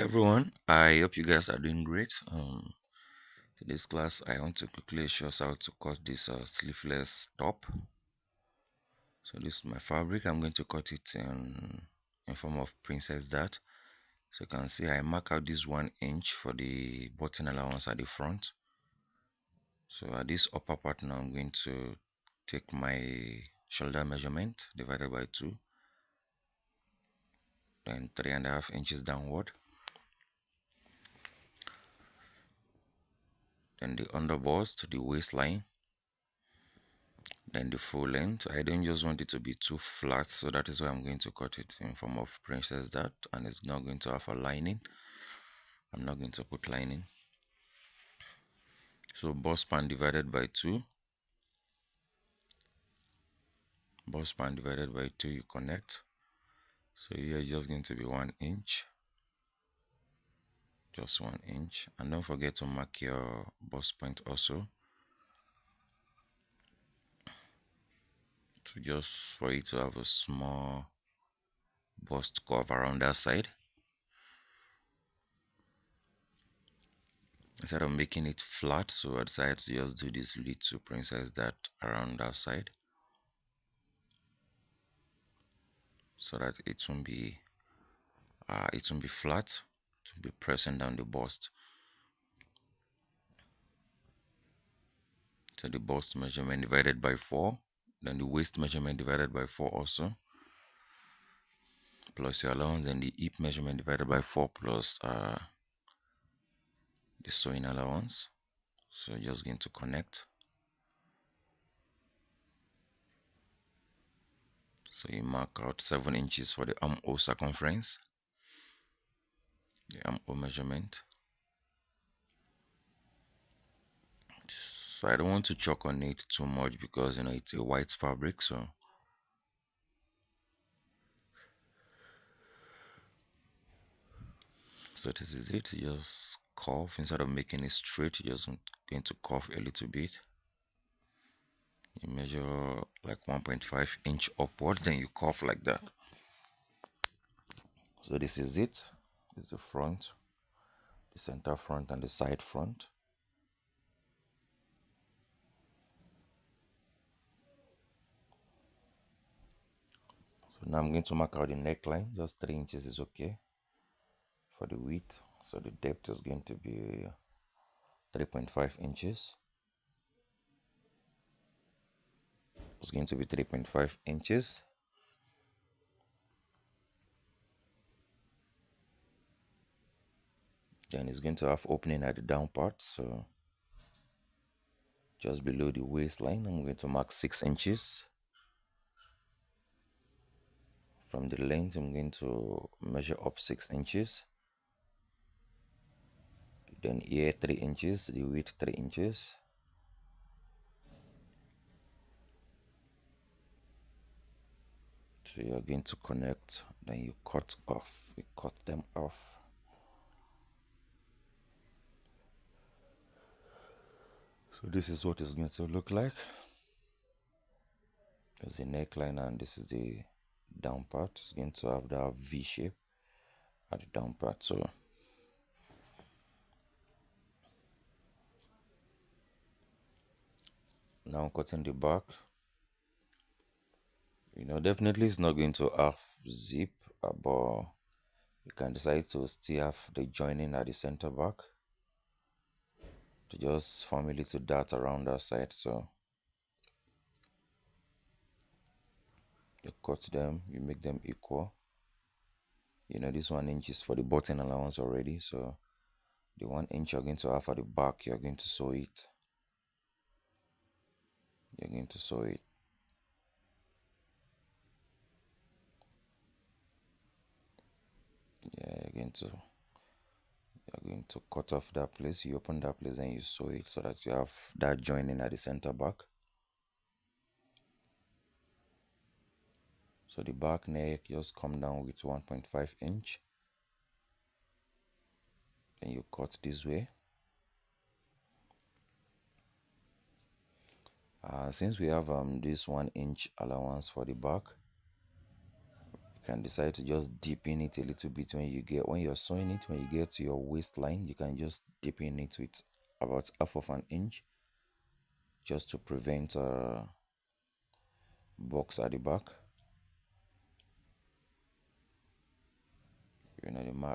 Everyone, I hope you guys are doing great. Today's class, I want to quickly show us how to cut this sleeveless top. So this is my fabric. I'm going to cut it in form of princess dart. So you can see I mark out this 1 inch for the button allowance at the front. So at this upper part now, I'm going to take my shoulder measurement divided by 2, then 3.5 inches downward. Then the underbust to the waistline, then the full length. I don't just want it to be too flat, so that is why I'm going to cut it in form of princess dart, and it's not going to have a lining. I'm not going to put lining. So bust span divided by 2, bust span divided by 2, you connect. So here it's just going to be 1 inch, just 1 inch, and don't forget to mark your bust point also, to just for it to have a small bust curve around that side. Instead of making it flat, so I decided to just do this little princess dart around that side, so that it won't be flat, to be pressing down the bust. So the bust measurement divided by 4, then the waist measurement divided by 4 also, plus your allowance, and the hip measurement divided by 4 plus the sewing allowance. So you're just going to connect. So you mark out 7 inches for the armhole circumference, the armhole measurement. So I don't want to chalk on it too much because it's a white fabric. So this is it. You just curve. Instead of making it straight, you're just going to curve a little bit. You measure like 1.5 inch upward, then you curve like that. So this is it. This is the front, the center front, and the side front. So now I'm going to mark out the neckline. Just 3 inches is okay for the width. So the depth is going to be 3.5 inches. It's going to be 3.5 inches. Then it's going to have opening at the down part, so just below the waistline, I'm going to mark 6 inches. From the length, I'm going to measure up 6 inches. Then here 3 inches, the width 3 inches. So you're going to connect, then you cut them off. So this is what it's going to look like. There's the neckline, and this is the down part. It's going to have that V shape at the down part. So now cutting the back. Definitely it's not going to have zip, but you can decide to still have the joining at the center back to just form a little dart around that side. So you cut them, you make them equal. This 1 inch is for the button allowance already, so the 1 inch you're going to have at the back, you're going to sew it. You're going to sew it. Yeah, you're going to cut off that place. You open that place and you sew it so that you have that joining at the center back. So the back neck just come down with 1.5 inch. Then you cut this way. Since we have this 1 inch allowance for the back, you can decide to just dip in it a little bit when you're sewing it. When you get to your waistline, you can just dip in it with about half of an inch, just to prevent box at the back.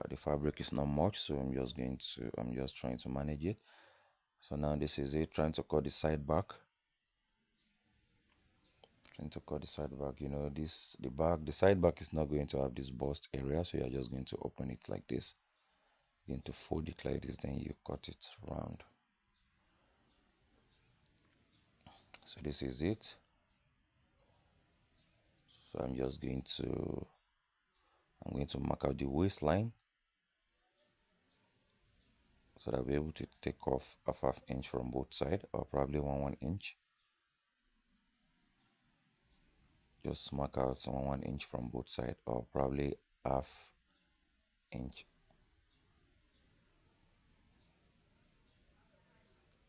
The fabric is not much, so I'm just trying to manage it. So now this is it, trying to cut the side back. The side back is not going to have this bust area, so you're just going to open it like this. You're going to fold it like this, then you cut it round. So this is it. So I'm going to mark out the waistline, so that I'll be able to take off a half inch from both sides, or probably 1 inch. Just mark out 1 inch from both sides, or probably half inch,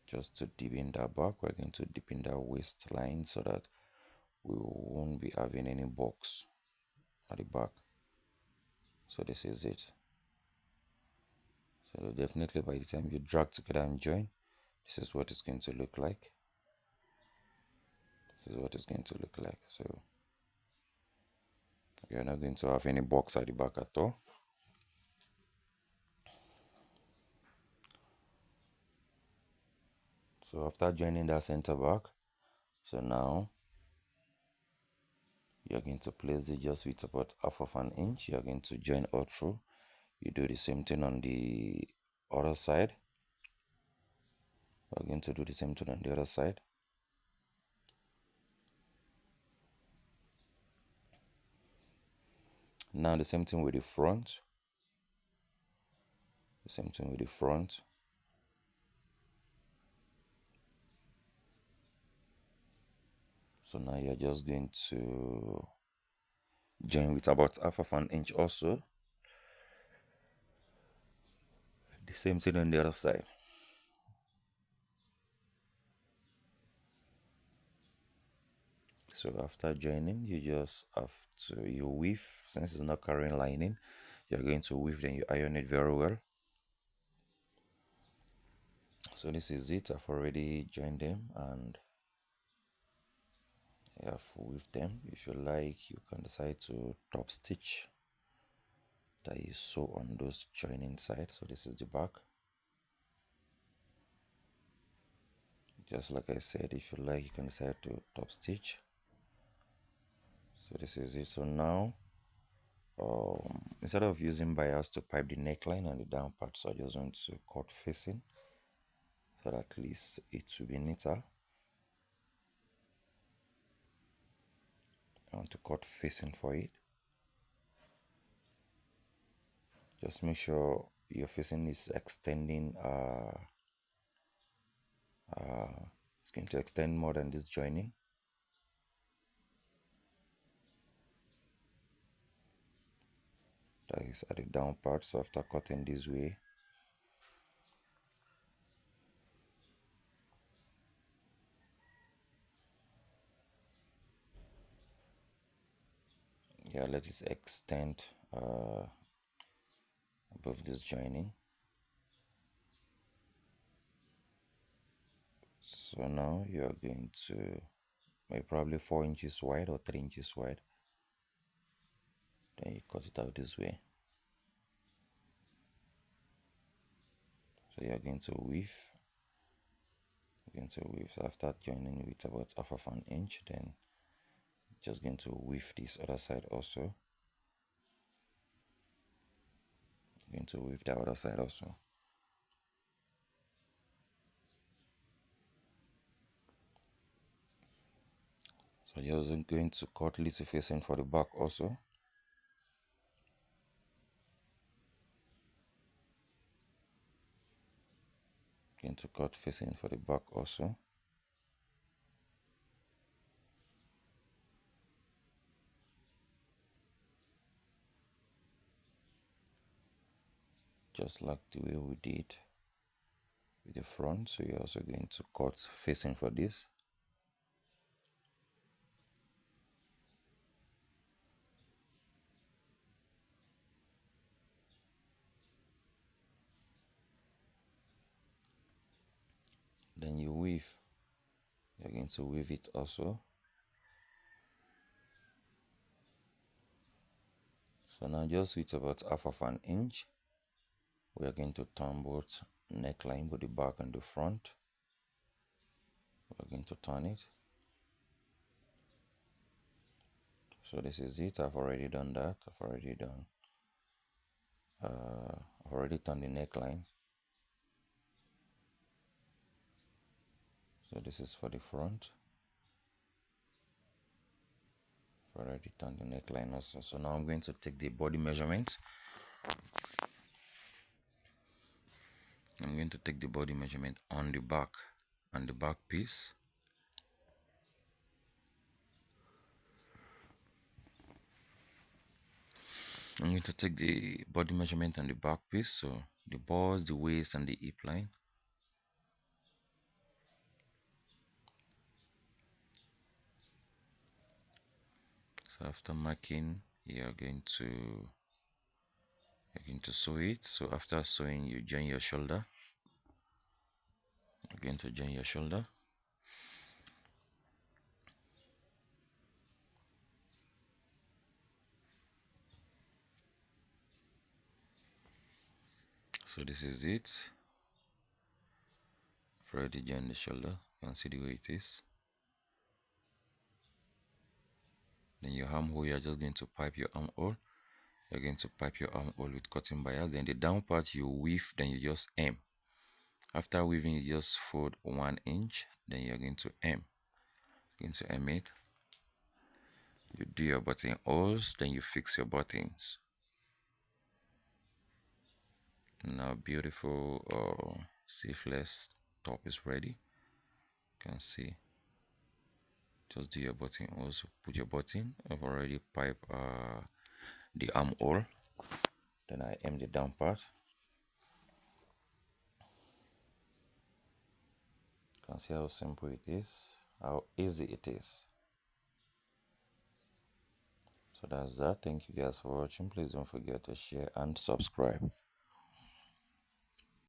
just to dip in that back. We're going to dip in that waistline so that we won't be having any box at the back. So this is it. So definitely by the time you drag together and join, this is what it's going to look like. So you're not going to have any box at the back at all. So after joining that center back, so now you're going to place it just with about half of an inch. You're going to join all through. You do the same thing on the other side. We're going to do the same thing on the other side. Now the same thing with the front. So now you're just going to join with about half of an inch also. The same thing on the other side. So after joining, you just have to weave. Since it's not carrying lining, you're going to weave, then you iron it very well. So this is it. I've already joined them and I have weaved them. If you like, you can decide to top stitch that you sew on those joining sides. So this is the back. Just like I said, if you like, you can decide to top stitch. So this is it. So now instead of using bias to pipe the neckline and the down part, so I just want to cut facing, so that at least it will be neater. I want to cut facing for it. Just make sure your facing is extending. It's going to extend more than this joining. That is at the down part. So after cutting this way, let it extend above this joining. So now you are going to make probably 4 inches wide or 3 inches wide. Then you cut it out this way. So you are going to weave. So after joining with about half of an inch, then just going to weave this other side also. Going to weave the other side also. So you're also going to cut little facing for the back also. Going to cut facing for the back also. Just like the way we did with the front. So you're also going to cut facing for this. You're going to weave it also. So now just with about half of an inch, we are going to turn both neckline, both the back and the front. We're going to turn it. So this is it. I've already done that. I've already turned the neckline. So this is for the front. I've already turned the neckline also. So now I'm going to take the body measurement. I'm going to take the body measurement on the back piece. I'm going to take the body measurement on the back piece, so the balls, the waist, and the hip line. So after marking, you're going to sew it. So after sewing, you join your shoulder. You're going to join your shoulder. So this is it. I've already joined the shoulder. You can see the way it is. Then your armhole, you're just going to pipe your armhole. You're going to pipe your armhole with cotton bias. Then the down part you weave, then you just hem. After weaving, you just fold 1 inch. Then you're going to hem. You're going to hem it. You do your button holes. Then you fix your buttons. Now beautiful sleeveless top is ready. You can see. Just do your button also. Put your button. I've already piped the armhole. Then I hem the down part. You can see how simple it is, how easy it is. So that's that. Thank you guys for watching. Please don't forget to share and subscribe.